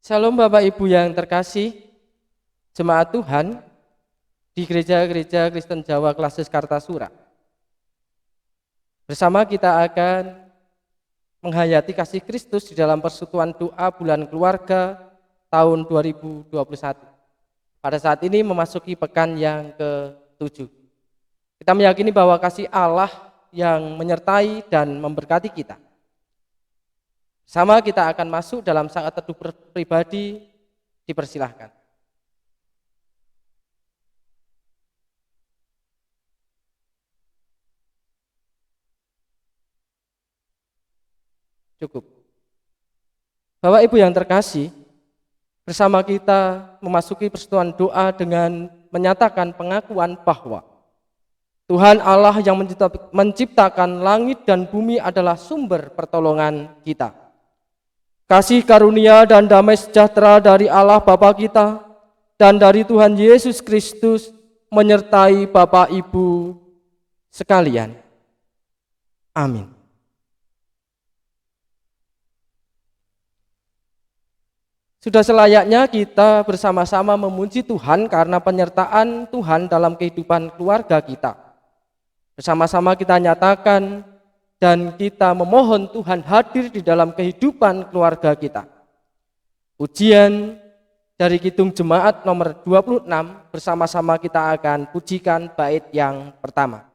Shalom Bapak Ibu yang terkasih, jemaat Tuhan di gereja-gereja Kristen Jawa Klasis Kartasura. Bersama kita akan menghayati kasih Kristus di dalam persekutuan doa bulan keluarga tahun 2021. Pada saat ini memasuki pekan yang ke-7. Kita meyakini bahwa kasih Allah yang menyertai dan memberkati kita. Sama kita akan masuk dalam saat teduh pribadi, dipersilahkan. Cukup. Bapak Ibu yang terkasih, bersama kita memasuki persekutuan doa dengan menyatakan pengakuan bahwa Tuhan Allah yang menciptakan langit dan bumi adalah sumber pertolongan kita. Kasih karunia dan damai sejahtera dari Allah Bapa kita dan dari Tuhan Yesus Kristus menyertai Bapak Ibu sekalian. Amin. Sudah selayaknya kita bersama-sama memuji Tuhan karena penyertaan Tuhan dalam kehidupan keluarga kita. Bersama-sama kita nyatakan dan kita memohon Tuhan hadir di dalam kehidupan keluarga kita. Pujian dari Kidung Jemaat nomor 26, bersama-sama kita akan pujikan bait yang pertama.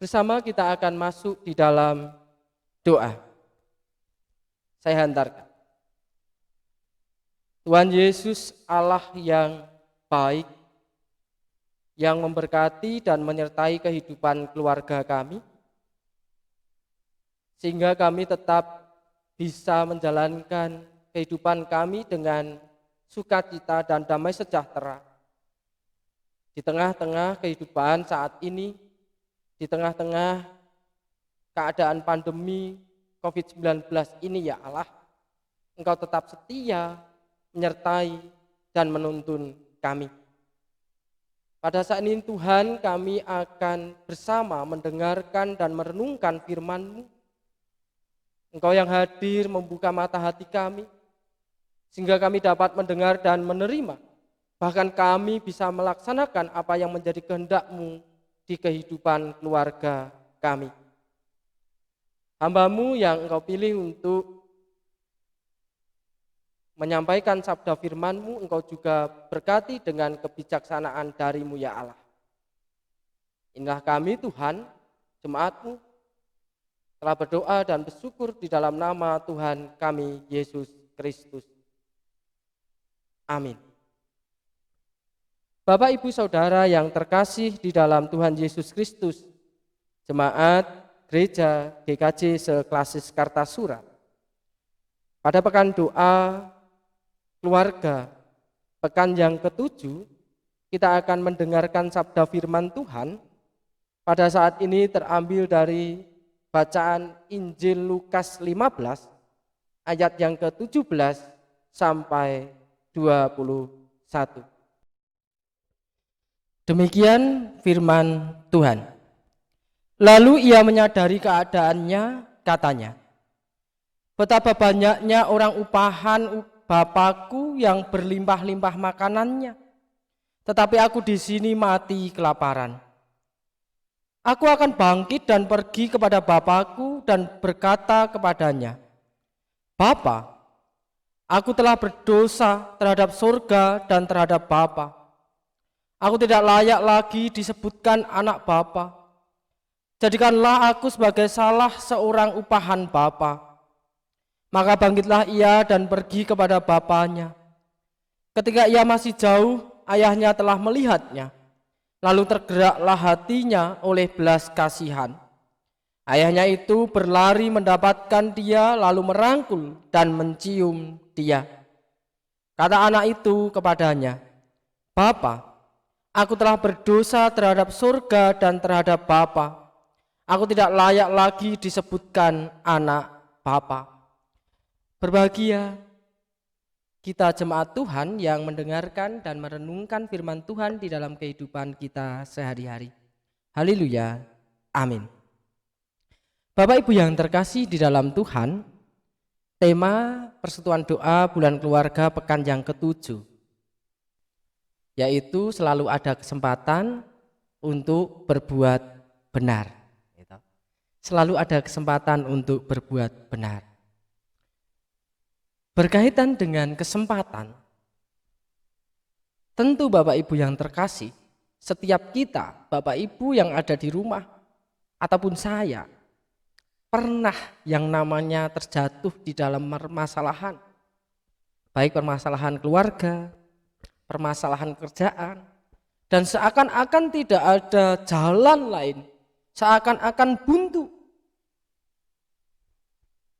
Bersama kita akan masuk di dalam doa. Saya hantarkan. Tuhan Yesus Allah yang baik, yang memberkati dan menyertai kehidupan keluarga kami, sehingga kami tetap bisa menjalankan kehidupan kami dengan sukacita dan damai sejahtera. Di tengah-tengah kehidupan saat ini, di tengah-tengah keadaan pandemi COVID-19 ini ya Allah, Engkau tetap setia, menyertai dan menuntun kami. Pada saat ini Tuhan, kami akan bersama mendengarkan dan merenungkan firman-Mu. Engkau yang hadir membuka mata hati kami, sehingga kami dapat mendengar dan menerima. Bahkan kami bisa melaksanakan apa yang menjadi kehendak-Mu di kehidupan keluarga kami. Hamba-Mu yang Engkau pilih untuk menyampaikan sabda firman-Mu, Engkau juga berkati dengan kebijaksanaan dari-Mu ya Allah. Inilah kami Tuhan, jemaat-Mu, telah berdoa dan bersyukur di dalam nama Tuhan kami Yesus Kristus. Amin. Bapak Ibu Saudara yang terkasih di dalam Tuhan Yesus Kristus, jemaat gereja GKJ Seklasis Kartasura. Pada pekan doa keluarga, pekan yang ke-7, kita akan mendengarkan sabda firman Tuhan. Pada saat ini terambil dari bacaan Injil Lukas 15, ayat yang ke-17 sampai 21. Demikian firman Tuhan. Lalu ia menyadari keadaannya, katanya, Betapa banyaknya orang upahan Bapakku yang berlimpah-limpah makanannya, tetapi aku di sini mati kelaparan. Aku akan bangkit dan pergi kepada Bapakku dan berkata kepadanya, Bapa, aku telah berdosa terhadap surga dan terhadap Bapa. Aku tidak layak lagi disebutkan anak Bapa. Jadikanlah aku sebagai salah seorang upahan Bapa. Maka bangkitlah ia dan pergi kepada bapaknya. Ketika ia masih jauh, ayahnya telah melihatnya. Lalu tergeraklah hatinya oleh belas kasihan. Ayahnya itu berlari mendapatkan dia, lalu merangkul dan mencium dia. Kata anak itu kepadanya, Bapa, aku telah berdosa terhadap surga dan terhadap Bapa. Aku tidak layak lagi disebutkan anak Bapa. Berbahagia kita jemaat Tuhan yang mendengarkan dan merenungkan firman Tuhan di dalam kehidupan kita sehari-hari. Haleluya, amin. Bapak Ibu yang terkasih di dalam Tuhan, tema persekutuan doa bulan keluarga pekan yang ke-7, yaitu selalu ada kesempatan untuk berbuat benar. Selalu ada kesempatan untuk berbuat benar. Berkaitan dengan kesempatan, tentu Bapak Ibu yang terkasih, setiap kita, Bapak Ibu yang ada di rumah, ataupun saya, pernah yang namanya terjatuh di dalam permasalahan, baik permasalahan keluarga, permasalahan kerjaan, dan seakan-akan tidak ada jalan lain, seakan-akan buntu.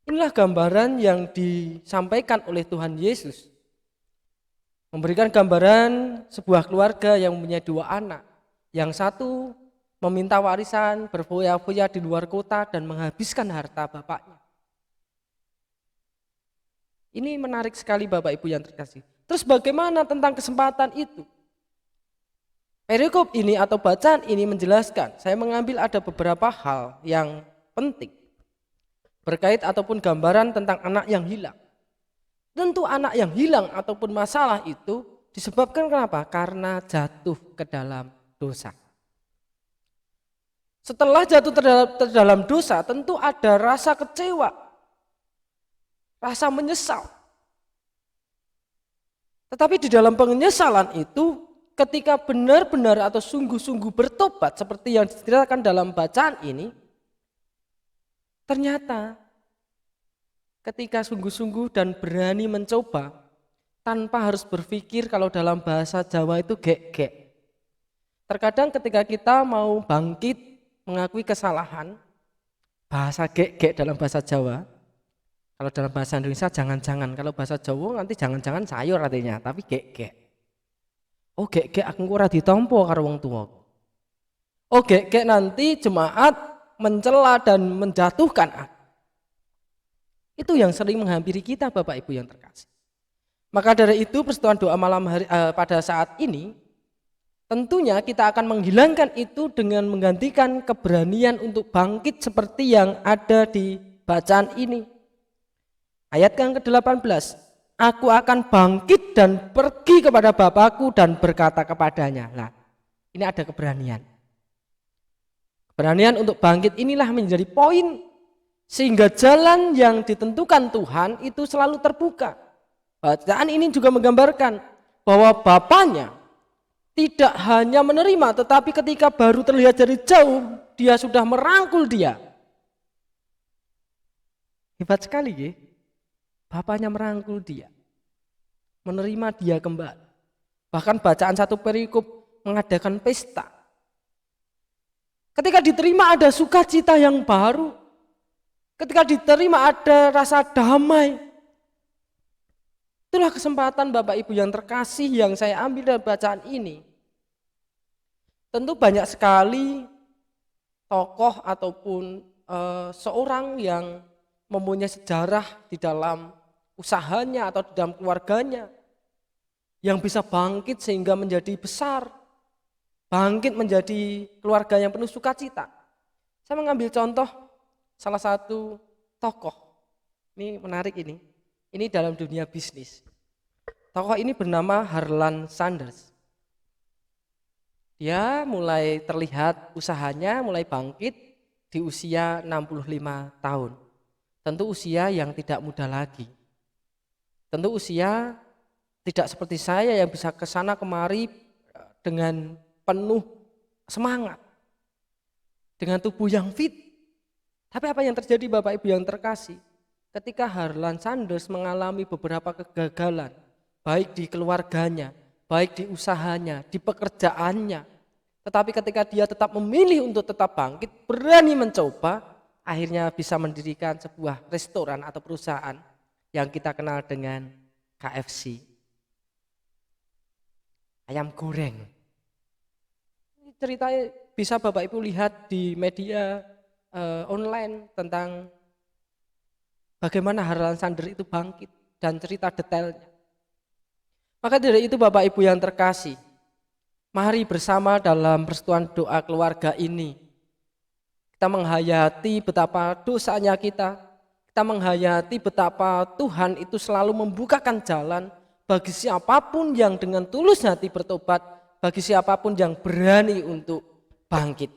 Inilah gambaran yang disampaikan oleh Tuhan Yesus. Memberikan gambaran sebuah keluarga yang mempunyai 2 anak. Yang satu meminta warisan, berfoya-foya di luar kota dan menghabiskan harta bapaknya. Ini menarik sekali Bapak Ibu yang terkasih. Terus bagaimana tentang kesempatan itu? Perikop ini atau bacaan ini menjelaskan, saya mengambil ada beberapa hal yang penting berkait ataupun gambaran tentang anak yang hilang. Tentu anak yang hilang ataupun masalah itu disebabkan kenapa? Karena jatuh ke dalam dosa. Setelah jatuh ke dalam dosa, tentu ada rasa kecewa, rasa menyesal. Tetapi di dalam penyesalan itu, ketika benar-benar atau sungguh-sungguh bertobat seperti yang diceritakan dalam bacaan ini, ternyata ketika sungguh-sungguh dan berani mencoba tanpa harus berpikir, kalau dalam bahasa Jawa itu gek-gek. Terkadang ketika kita mau bangkit mengakui kesalahan, bahasa gek-gek dalam bahasa Jawa, kalau dalam bahasa Indonesia jangan-jangan, kalau bahasa Jawa nanti jangan-jangan sayur artinya, tapi gek-gek. Oh gek-gek aku ora ditampa karo wong tuwa. Oh gek-gek nanti jemaat mencela dan menjatuhkan aku. Itu yang sering menghampiri kita Bapak Ibu yang terkasih. Maka dari itu persekutuan doa malam hari pada saat ini tentunya kita akan menghilangkan itu dengan menggantikan keberanian untuk bangkit seperti yang ada di bacaan ini. Ayat yang ke-18, aku akan bangkit dan pergi kepada Bapakku dan berkata kepadanya. Nah, ini ada keberanian. Keberanian untuk bangkit inilah menjadi poin, sehingga jalan yang ditentukan Tuhan itu selalu terbuka. Bacaan ini juga menggambarkan bahwa Bapaknya tidak hanya menerima, tetapi ketika baru terlihat dari jauh, dia sudah merangkul dia. Hebat sekali ya, Bapaknya merangkul dia, menerima dia kembali. Bahkan bacaan satu perikop mengadakan pesta. Ketika diterima ada sukacita yang baru. Ketika diterima ada rasa damai. Itulah kesempatan Bapak Ibu yang terkasih yang saya ambil dari bacaan ini. Tentu banyak sekali tokoh ataupun seorang yang mempunyai sejarah di dalam usahanya atau di dalam keluarganya yang bisa bangkit sehingga menjadi besar, bangkit menjadi keluarga yang penuh sukacita. Saya mengambil contoh salah satu tokoh, Ini menarik ini. Ini dalam dunia bisnis. Tokoh ini bernama Harlan Sanders. Dia mulai terlihat usahanya mulai bangkit di usia 65 tahun. Tentu usia yang tidak muda lagi. Tentu usia tidak seperti saya yang bisa ke sana kemari dengan penuh semangat. Dengan tubuh yang fit. Tapi apa yang terjadi Bapak Ibu yang terkasih? Ketika Harlan Sanders mengalami beberapa kegagalan, baik di keluarganya, baik di usahanya, di pekerjaannya. Tetapi ketika dia tetap memilih untuk tetap bangkit, berani mencoba, akhirnya bisa mendirikan sebuah restoran atau perusahaan yang kita kenal dengan KFC. Ayam goreng. Ini ceritanya bisa Bapak Ibu lihat di media online tentang bagaimana Harlan Sanders itu bangkit dan cerita detailnya. Maka dari itu Bapak Ibu yang terkasih, mari bersama dalam persekutuan doa keluarga ini. Kita menghayati betapa dosanya kita menghayati betapa Tuhan itu selalu membukakan jalan bagi siapapun yang dengan tulus hati bertobat, bagi siapapun yang berani untuk bangkit.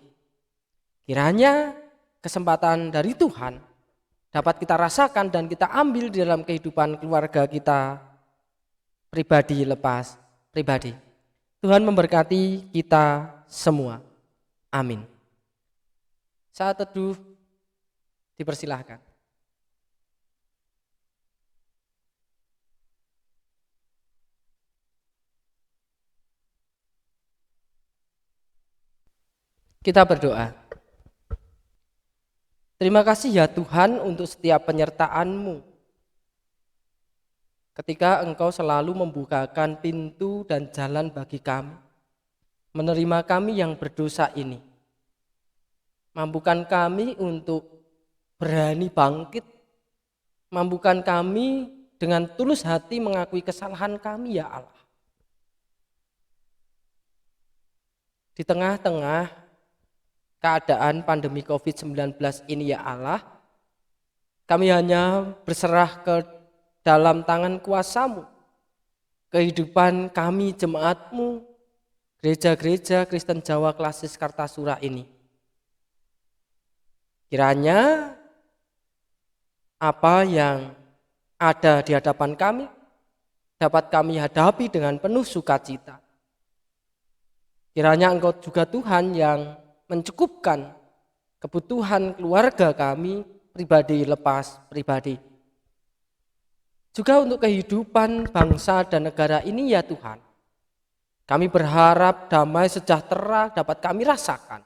Kiranya kesempatan dari Tuhan dapat kita rasakan dan kita ambil di dalam kehidupan keluarga kita pribadi lepas pribadi. Tuhan memberkati kita semua. Amin. Saat teduh dipersilahkan. Kita berdoa. Terima kasih ya Tuhan untuk setiap penyertaan-Mu. Ketika Engkau selalu membukakan pintu dan jalan bagi kami, menerima kami yang berdosa ini. Mampukan kami untuk berani bangkit, mampukan kami dengan tulus hati mengakui kesalahan kami ya Allah. Di tengah-tengah keadaan pandemi COVID-19 ini ya Allah, kami hanya berserah ke dalam tangan kuasa-Mu. Kehidupan kami jemaat-Mu, gereja-gereja Kristen Jawa Klasis Kartasura ini. Kiranya apa yang ada di hadapan kami dapat kami hadapi dengan penuh sukacita. Kiranya Engkau juga Tuhan yang mencukupkan kebutuhan keluarga kami pribadi lepas pribadi. Juga untuk kehidupan bangsa dan negara ini ya Tuhan. Kami berharap damai sejahtera dapat kami rasakan.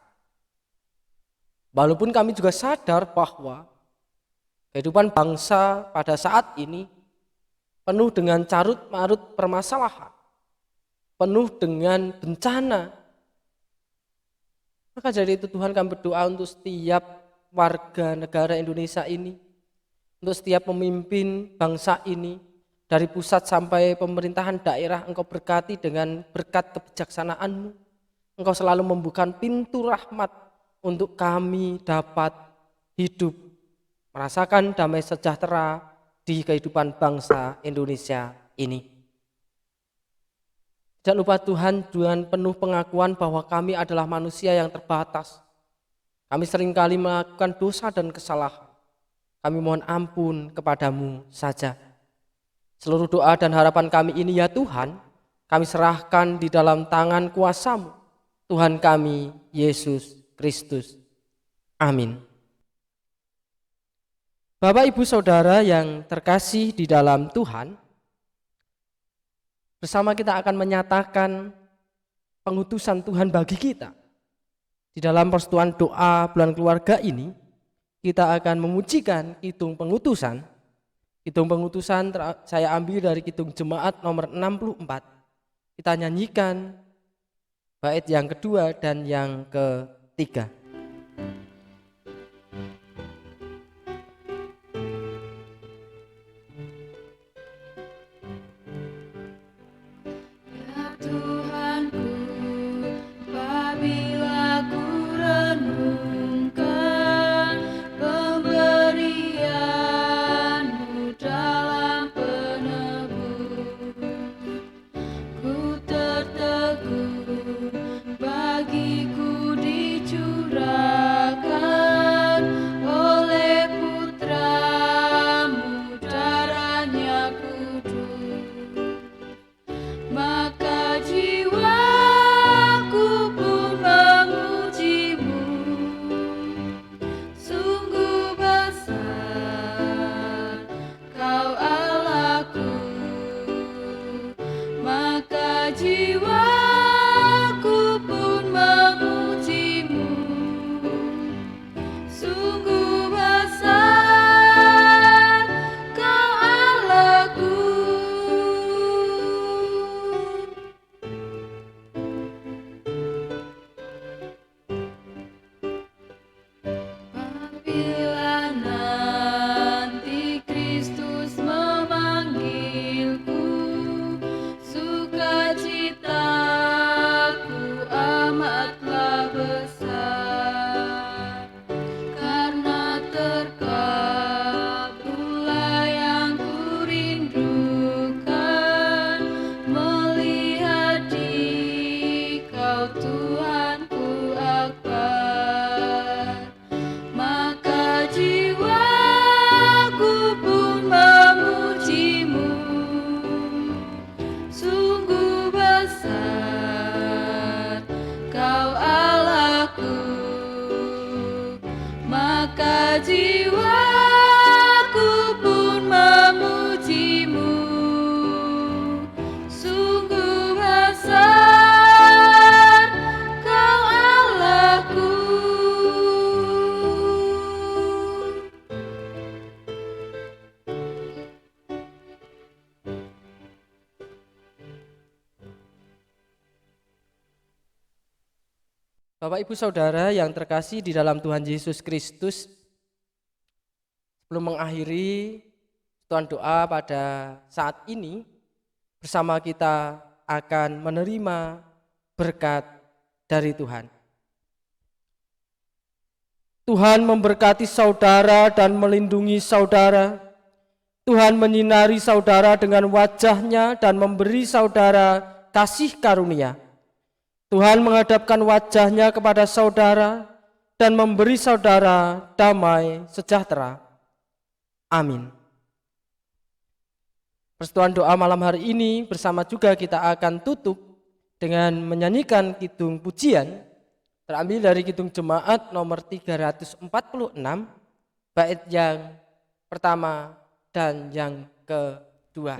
Walaupun kami juga sadar bahwa kehidupan bangsa pada saat ini penuh dengan carut-marut permasalahan, penuh dengan bencana. Maka dari itu Tuhan kami berdoa untuk setiap warga negara Indonesia ini, untuk setiap pemimpin bangsa ini, dari pusat sampai pemerintahan daerah, Engkau berkati dengan berkat kebijaksanaan-Mu. Engkau selalu membuka pintu rahmat untuk kami dapat hidup, merasakan damai sejahtera di kehidupan bangsa Indonesia ini. Jangan lupa Tuhan dengan penuh pengakuan bahwa kami adalah manusia yang terbatas. Kami seringkali melakukan dosa dan kesalahan. Kami mohon ampun kepadamu saja. Seluruh doa dan harapan kami ini ya Tuhan, kami serahkan di dalam tangan kuasa-Mu, Tuhan kami, Yesus Kristus. Amin. Bapak, Ibu, Saudara yang terkasih di dalam Tuhan, bersama kita akan menyatakan pengutusan Tuhan bagi kita. Di dalam persekutuan doa bulan keluarga ini, kita akan memujikan kidung pengutusan. Kidung pengutusan saya ambil dari kidung jemaat nomor 64. Kita nyanyikan bait yang kedua dan yang ketiga. Bila nanti Kristus memanggilku, sukacitaku amatlah besar, karena terkabullah yang kurindukan, melihat Dikau Tuhanku akbar. Maka jiwaku pun memuji-Mu, sungguh besar Kau Allahku. Maka jiwaku pun memuji-Mu, sungguh besar Kau Allahku. Bapak Ibu Saudara yang terkasih di dalam Tuhan Yesus Kristus, sebelum mengakhiri Tuhan doa pada saat ini, bersama kita akan menerima berkat dari Tuhan. Tuhan memberkati saudara dan melindungi saudara. Tuhan menyinari saudara dengan wajah-Nya dan memberi saudara kasih karunia. Tuhan menghadapkan wajah-Nya kepada saudara dan memberi saudara damai sejahtera. Amin. Persekutuan doa malam hari ini bersama juga kita akan tutup dengan menyanyikan kidung pujian terambil dari kidung jemaat nomor 346, bait yang pertama dan yang kedua.